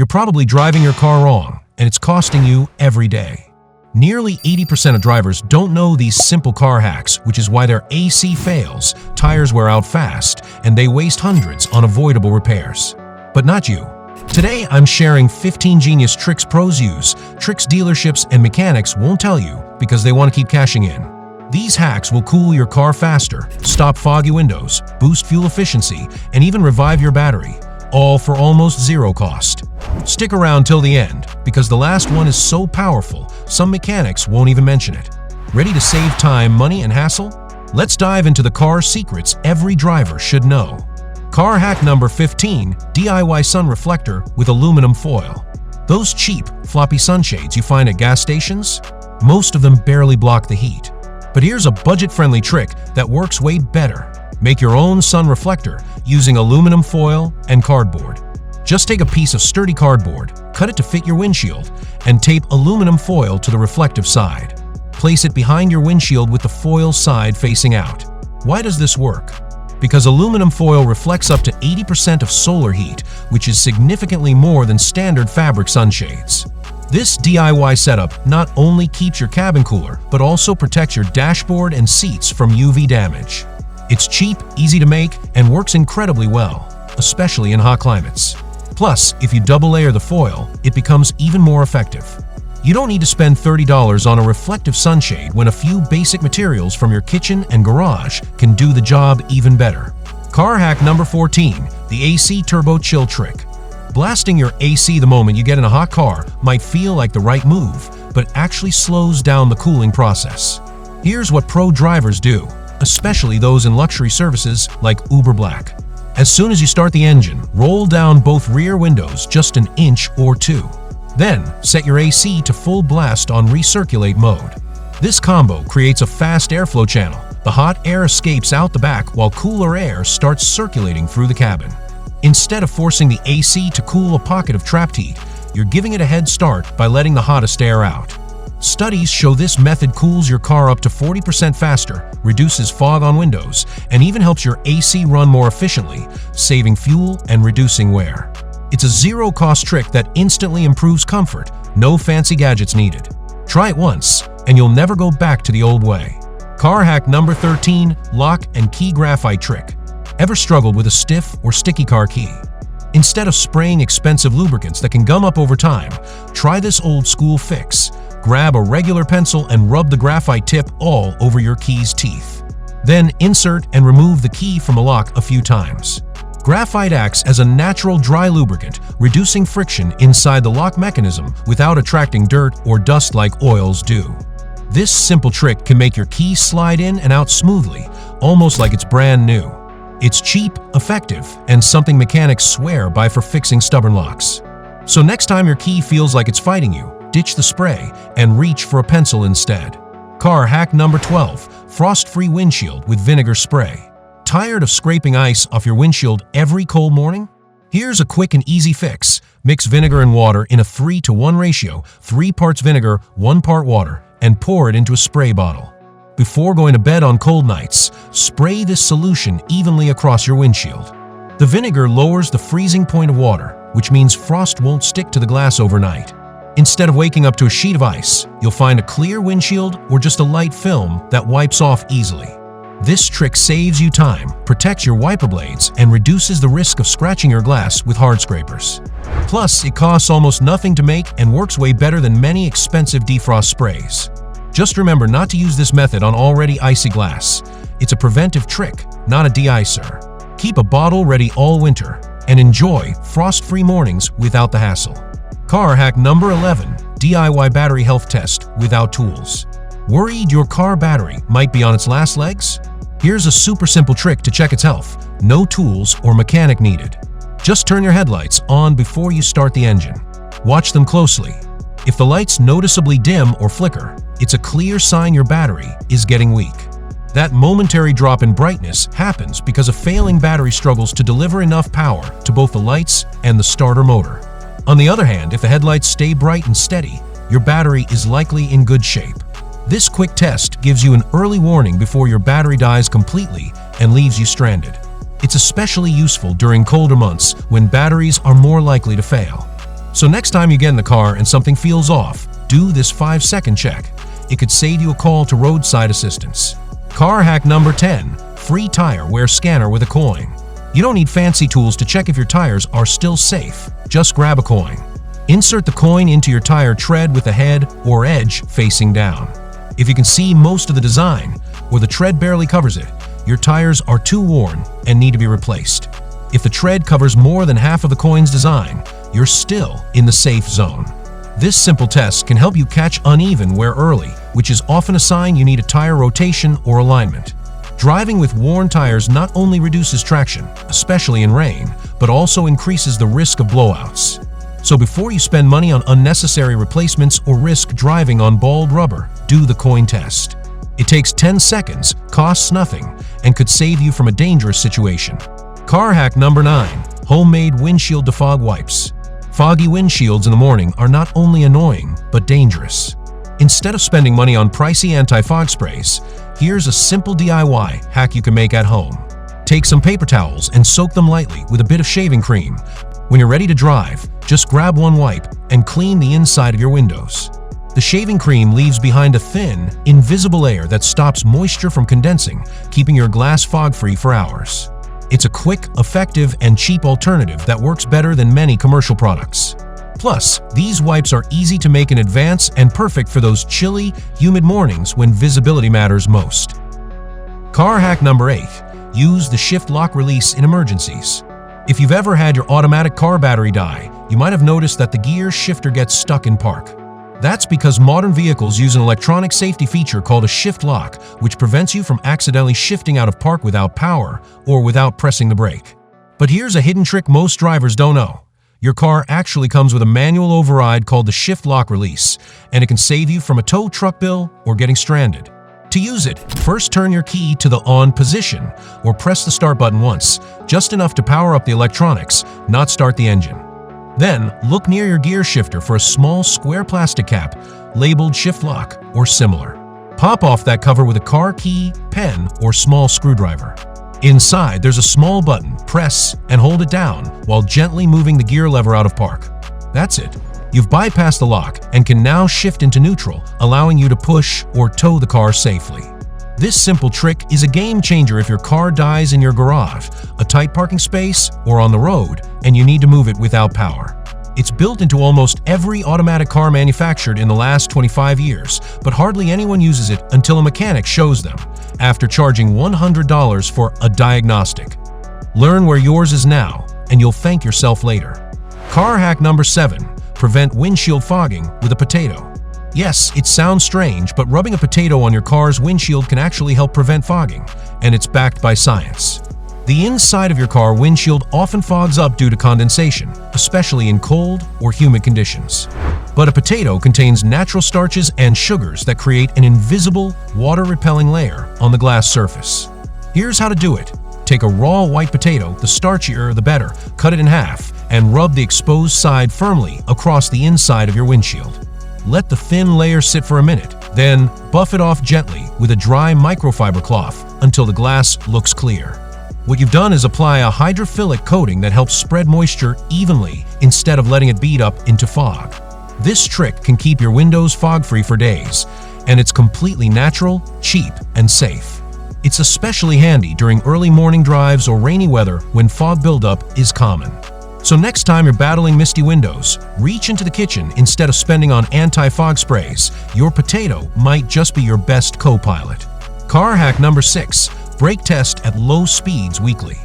You're probably driving your car wrong, and it's costing you every day. Nearly 80% of drivers don't know these simple car hacks, which is why their AC fails, tires wear out fast, and they waste hundreds on avoidable repairs. But not you. Today, I'm sharing 15 genius tricks pros use, tricks dealerships and mechanics won't tell you because they want to keep cashing in. These hacks will cool your car faster, stop foggy windows, boost fuel efficiency, and even revive your battery, all for almost zero cost. Stick around till the end, because the last one is so powerful, some mechanics won't even mention it. Ready to save time, money, and hassle? Let's dive into the car secrets every driver should know. Car hack number 15, DIY sun reflector with aluminum foil. Those cheap, floppy sunshades you find at gas stations? Most of them barely block the heat. But here's a budget-friendly trick that works way better. Make your own sun reflector using aluminum foil and cardboard. Just take a piece of sturdy cardboard, cut it to fit your windshield, and tape aluminum foil to the reflective side. Place it behind your windshield with the foil side facing out. Why does this work? Because aluminum foil reflects up to 80% of solar heat, which is significantly more than standard fabric sunshades. This DIY setup not only keeps your cabin cooler, but also protects your dashboard and seats from UV damage. It's cheap, easy to make, and works incredibly well, especially in hot climates. Plus, if you double layer the foil, it becomes even more effective. You don't need to spend $30 on a reflective sunshade when a few basic materials from your kitchen and garage can do the job even better. Car hack number 14, the AC turbo chill trick. Blasting your AC the moment you get in a hot car might feel like the right move, but actually slows down the cooling process. Here's what pro drivers do, especially those in luxury services like Uber Black. As soon as you start the engine, roll down both rear windows just an inch or two. Then, set your AC to full blast on recirculate mode. This combo creates a fast airflow channel. The hot air escapes out the back while cooler air starts circulating through the cabin. Instead of forcing the AC to cool a pocket of trapped heat, you're giving it a head start by letting the hottest air out. Studies show this method cools your car up to 40% faster, reduces fog on windows, and even helps your AC run more efficiently, saving fuel and reducing wear. It's a zero-cost trick that instantly improves comfort, no fancy gadgets needed. Try it once, and you'll never go back to the old way. Car hack number 13, lock and key graphite trick. Ever struggled with a stiff or sticky car key? Instead of spraying expensive lubricants that can gum up over time, try this old-school fix. Grab a regular pencil and rub the graphite tip all over your key's teeth. Then insert and remove the key from a lock a few times. Graphite acts as a natural dry lubricant, reducing friction inside the lock mechanism without attracting dirt or dust like oils do. This simple trick can make your key slide in and out smoothly, almost like it's brand new. It's cheap, effective, and something mechanics swear by for fixing stubborn locks. So next time your key feels like it's fighting you, ditch the spray and reach for a pencil instead. Car hack number 12, frost-free windshield with vinegar spray. Tired of scraping ice off your windshield every cold morning? Here's a quick and easy fix. Mix vinegar and water in a 3-to-1 ratio, 3 parts vinegar, 1 part water, and pour it into a spray bottle. Before going to bed on cold nights, spray this solution evenly across your windshield. The vinegar lowers the freezing point of water, which means frost won't stick to the glass overnight. Instead of waking up to a sheet of ice, you'll find a clear windshield or just a light film that wipes off easily. This trick saves you time, protects your wiper blades, and reduces the risk of scratching your glass with hard scrapers. Plus, it costs almost nothing to make and works way better than many expensive defrost sprays. Just remember not to use this method on already icy glass. It's a preventive trick, not a de-icer. Keep a bottle ready all winter and enjoy frost-free mornings without the hassle. Car hack number 11, DIY battery health test without tools. Worried your car battery might be on its last legs? Here's a super simple trick to check its health. No tools or mechanic needed. Just turn your headlights on before you start the engine. Watch them closely. If the lights noticeably dim or flicker, it's a clear sign your battery is getting weak. That momentary drop in brightness happens because a failing battery struggles to deliver enough power to both the lights and the starter motor. On the other hand, if the headlights stay bright and steady, your battery is likely in good shape. This quick test gives you an early warning before your battery dies completely and leaves you stranded. It's especially useful during colder months when batteries are more likely to fail. So next time you get in the car and something feels off, do this 5-second check. It could save you a call to roadside assistance. Car hack number 10. Free tire wear scanner with a coin. You don't need fancy tools to check if your tires are still safe. Just grab a coin. Insert the coin into your tire tread with the head or edge facing down. If you can see most of the design, or the tread barely covers it, your tires are too worn and need to be replaced. If the tread covers more than half of the coin's design, you're still in the safe zone. This simple test can help you catch uneven wear early, which is often a sign you need a tire rotation or alignment. Driving with worn tires not only reduces traction, especially in rain, but also increases the risk of blowouts. So before you spend money on unnecessary replacements or risk driving on bald rubber, do the coin test. It takes 10 seconds, costs nothing, and could save you from a dangerous situation. Car hack number 9. Homemade windshield defog wipes. Foggy windshields in the morning are not only annoying, but dangerous. Instead of spending money on pricey anti-fog sprays, here's a simple DIY hack you can make at home. Take some paper towels and soak them lightly with a bit of shaving cream. When you're ready to drive, just grab one wipe and clean the inside of your windows. The shaving cream leaves behind a thin, invisible layer that stops moisture from condensing, keeping your glass fog-free for hours. It's a quick, effective, and cheap alternative that works better than many commercial products. Plus, these wipes are easy to make in advance and perfect for those chilly, humid mornings when visibility matters most. Car hack number 8. Use the shift lock release in emergencies. If you've ever had your automatic car battery die, you might have noticed that the gear shifter gets stuck in park. That's because modern vehicles use an electronic safety feature called a shift lock, which prevents you from accidentally shifting out of park without power or without pressing the brake. But here's a hidden trick most drivers don't know. Your car actually comes with a manual override called the shift lock release, and it can save you from a tow truck bill or getting stranded. To use it, first turn your key to the on position or press the start button once, just enough to power up the electronics, not start the engine. Then, look near your gear shifter for a small square plastic cap labeled shift lock or similar. Pop off that cover with a car key, pen, or small screwdriver. Inside, there's a small button. Press and hold it down while gently moving the gear lever out of park. That's it. You've bypassed the lock and can now shift into neutral, allowing you to push or tow the car safely. This simple trick is a game changer if your car dies in your garage, a tight parking space, or on the road, and you need to move it without power. It's built into almost every automatic car manufactured in the last 25 years, but hardly anyone uses it until a mechanic shows them, after charging $100 for a diagnostic. Learn where yours is now, and you'll thank yourself later. Car hack number 7. Prevent windshield fogging with a potato. Yes, it sounds strange, but rubbing a potato on your car's windshield can actually help prevent fogging, and it's backed by science. The inside of your car windshield often fogs up due to condensation, especially in cold or humid conditions. But a potato contains natural starches and sugars that create an invisible, water-repelling layer on the glass surface. Here's how to do it. Take a raw white potato, the starchier the better, cut it in half, and rub the exposed side firmly across the inside of your windshield. Let the thin layer sit for a minute, then buff it off gently with a dry microfiber cloth until the glass looks clear. What you've done is apply a hydrophilic coating that helps spread moisture evenly instead of letting it bead up into fog. This trick can keep your windows fog-free for days, and it's completely natural, cheap, and safe. It's especially handy during early morning drives or rainy weather when fog buildup is common. So next time you're battling misty windows, reach into the kitchen instead of spending on anti-fog sprays. Your potato might just be your best co-pilot. Car hack number 6. Brake test at low speeds weekly.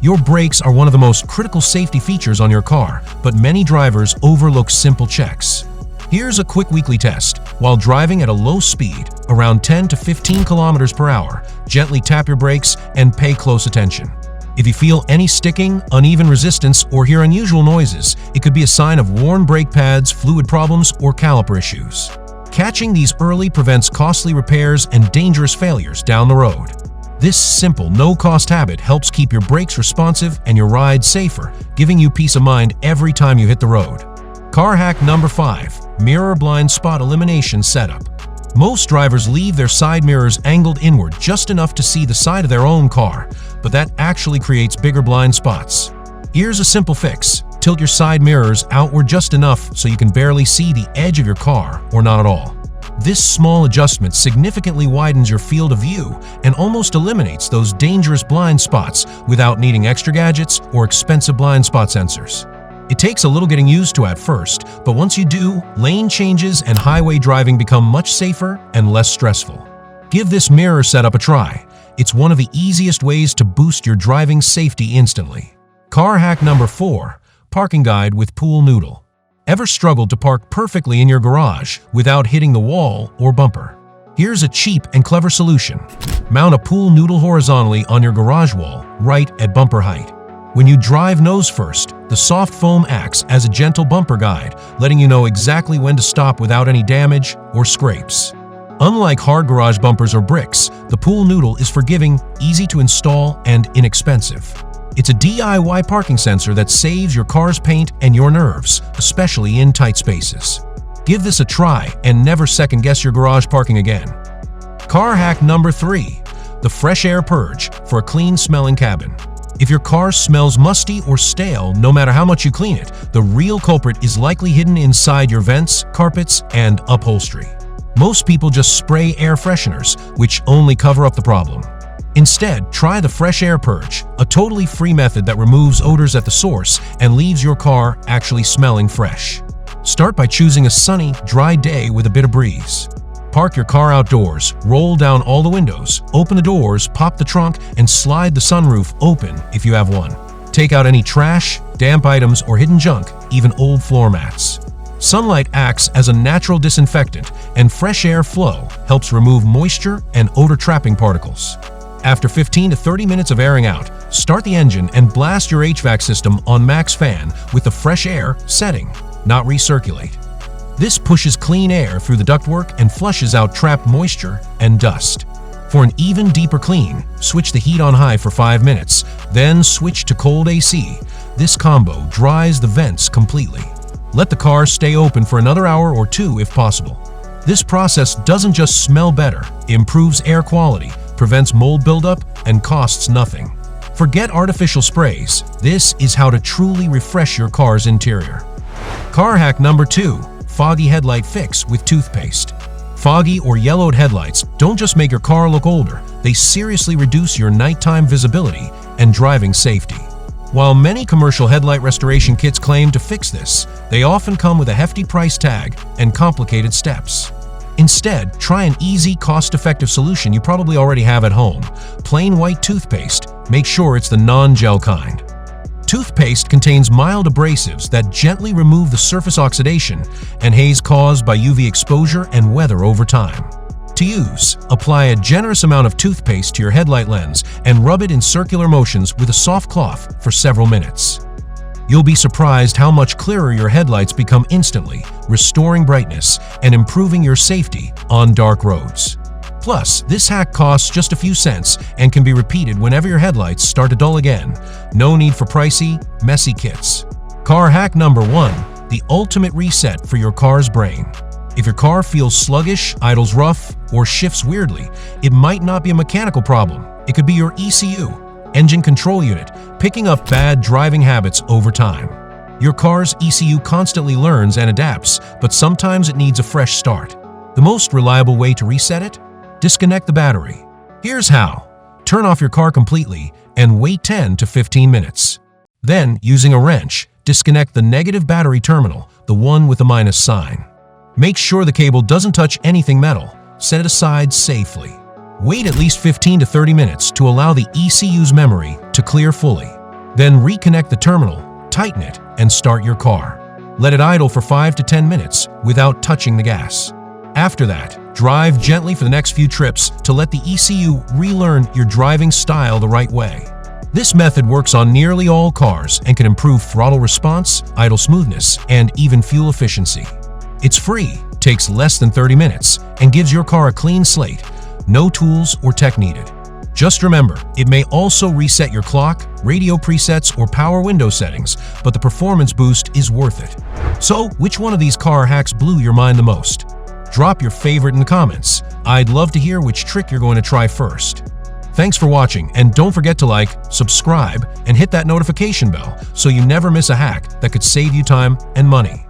Your brakes are one of the most critical safety features on your car, but many drivers overlook simple checks. Here's a quick weekly test. While driving at a low speed, around 10 to 15 kilometers per hour, gently tap your brakes and pay close attention. If you feel any sticking, uneven resistance, or hear unusual noises, it could be a sign of worn brake pads, fluid problems, or caliper issues. Catching these early prevents costly repairs and dangerous failures down the road. This simple, no-cost habit helps keep your brakes responsive and your ride safer, giving you peace of mind every time you hit the road. Car hack number 5. Mirror blind spot elimination setup. Most drivers leave their side mirrors angled inward just enough to see the side of their own car, but that actually creates bigger blind spots. Here's a simple fix. Tilt your side mirrors outward just enough so you can barely see the edge of your car or not at all. This small adjustment significantly widens your field of view and almost eliminates those dangerous blind spots without needing extra gadgets or expensive blind spot sensors. It takes a little getting used to at first, but once you do, lane changes and highway driving become much safer and less stressful. Give this mirror setup a try. It's one of the easiest ways to boost your driving safety instantly. Car hack number 4, parking guide with pool noodle. Ever struggled to park perfectly in your garage without hitting the wall or bumper? Here's a cheap and clever solution. Mount a pool noodle horizontally on your garage wall, right at bumper height. When you drive nose first, the soft foam acts as a gentle bumper guide, letting you know exactly when to stop without any damage or scrapes. Unlike hard garage bumpers or bricks, the pool noodle is forgiving, easy to install, and inexpensive. It's a DIY parking sensor that saves your car's paint and your nerves, especially in tight spaces. Give this a try and never second-guess your garage parking again. Car hack number 3, the fresh air purge for a clean-smelling cabin. If your car smells musty or stale, no matter how much you clean it, the real culprit is likely hidden inside your vents, carpets, and upholstery. Most people just spray air fresheners, which only cover up the problem. Instead, try the Fresh Air Purge, a totally free method that removes odors at the source and leaves your car actually smelling fresh. Start by choosing a sunny, dry day with a bit of breeze. Park your car outdoors, roll down all the windows, open the doors, pop the trunk, and slide the sunroof open if you have one. Take out any trash, damp items, or hidden junk, even old floor mats. Sunlight acts as a natural disinfectant, and fresh air flow helps remove moisture and odor-trapping particles. After 15 to 30 minutes of airing out, start the engine and blast your HVAC system on max fan with the fresh air setting, not recirculate. This pushes clean air through the ductwork and flushes out trapped moisture and dust. For an even deeper clean, switch the heat on high for 5 minutes, then switch to cold AC. This combo dries the vents completely. Let the car stay open for another hour or 2 if possible. This process doesn't just smell better, it improves air quality, prevents mold buildup, and costs nothing. Forget artificial sprays. This is how to truly refresh your car's interior. Car hack number 2, foggy headlight fix with toothpaste. Foggy or yellowed headlights don't just make your car look older, they seriously reduce your nighttime visibility and driving safety. While many commercial headlight restoration kits claim to fix this, they often come with a hefty price tag and complicated steps. Instead, try an easy, cost-effective solution you probably already have at home. Plain white toothpaste. Make sure it's the non-gel kind. Toothpaste contains mild abrasives that gently remove the surface oxidation and haze caused by UV exposure and weather over time. To use, apply a generous amount of toothpaste to your headlight lens and rub it in circular motions with a soft cloth for several minutes. You'll be surprised how much clearer your headlights become instantly, restoring brightness and improving your safety on dark roads. Plus, this hack costs just a few cents and can be repeated whenever your headlights start to dull again. No need for pricey, messy kits. Car hack number 1, the ultimate reset for your car's brain. If your car feels sluggish, idles rough, or shifts weirdly, it might not be a mechanical problem. It could be your ECU, engine control unit, picking up bad driving habits over time. Your car's ECU constantly learns and adapts, but sometimes it needs a fresh start. The most reliable way to reset it? Disconnect the battery. Here's how. Turn off your car completely and wait 10 to 15 minutes. Then, using a wrench, disconnect the negative battery terminal, the one with the minus sign. Make sure the cable doesn't touch anything metal. Set it aside safely. Wait at least 15 to 30 minutes to allow the ECU's memory to clear fully. Then reconnect the terminal, tighten it, and start your car. Let it idle for 5 to 10 minutes without touching the gas. After that, drive gently for the next few trips to let the ECU relearn your driving style the right way. This method works on nearly all cars and can improve throttle response, idle smoothness, and even fuel efficiency. It's free, takes less than 30 minutes, and gives your car a clean slate. No tools or tech needed. Just remember, it may also reset your clock, radio presets, or power window settings, but the performance boost is worth it. So, which one of these car hacks blew your mind the most? Drop your favorite in the comments. I'd love to hear which trick you're going to try first. Thanks for watching, and don't forget to like, subscribe, and hit that notification bell so you never miss a hack that could save you time and money.